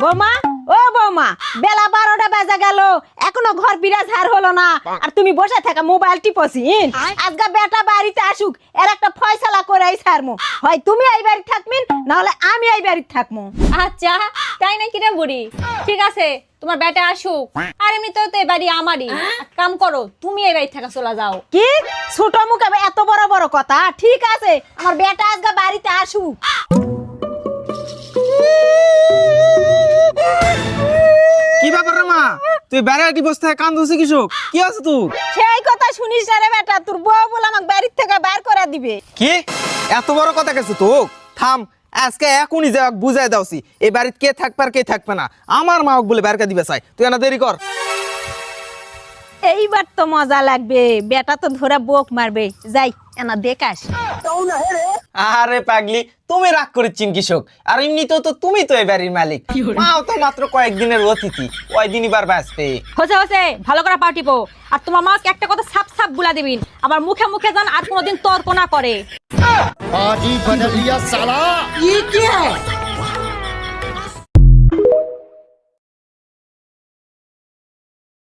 বৌমা, ও বৌমা, বেলা 12টা বাজে গেল, এখনো ঘর বিরাজ হার হলো না, আর তুমি বসে থাকা মোবাইল টিপছিন। আজকে বেটা বাড়িতে আসুক, এর একটা ফয়সালা করেই ছাড়মু। হয় তুমি এই বাড়ি থাকমিন, না হলে আমি এই বাড়ি থাকমু। আচ্ছা তাই নাকি রে বুড়ি, ঠিক আছে তোমার বেটা আসুক, আর এমনিতেও তো এই বাড়ি আমারই। এক কাম করো, তুমি এই বাড়ি থেকে চলে যাও। কি ছোট মুখে এত বড় বড় কথা? ঠিক আছে, আমার বেটা আজকে বাড়িতে আসুক। কি ব্যাপার রে মা, তুই বেড়াটি বসে থেকে কান্দুছি কিসব? কি আছে তুই? সেই কথা শুনিস না রে বেটা, তোর বউ বলে আমাকে বাড়ির থেকে বাইর করে দিবে। কি এত বড় কথা গেছে তো? থাম, আজকে এখনই যাক বুঝাই দাওছি এই বাড়িতে কে থাকবে আর কে থাকবে না। আমার মা বলে বেরকা দিবে চাই, তুই না দেরি কর। এইবার তো মজা লাগবে, বেটা তো ধরে বোক মারবে। যাই এনা দেখাস। আরে পাগলি, তুমি রাগ করেছিন কৃষক, আর এমনিতেও তো তুমি তো এই বাড়ির মালিক, মাও তো মাত্র কয়েকদিনের অতিথি, ওই দিনই বার বাঁচবে। হচ্ছে হচ্ছে, ভালো করে পাঠিব। আর তোমার মাকে একটা কথা সাপ সাপ বলে দিবিন, আবার মুখে মুখে যান আর কোনোদিন তর্ক না করে। आज ही बदल लिया साला। কি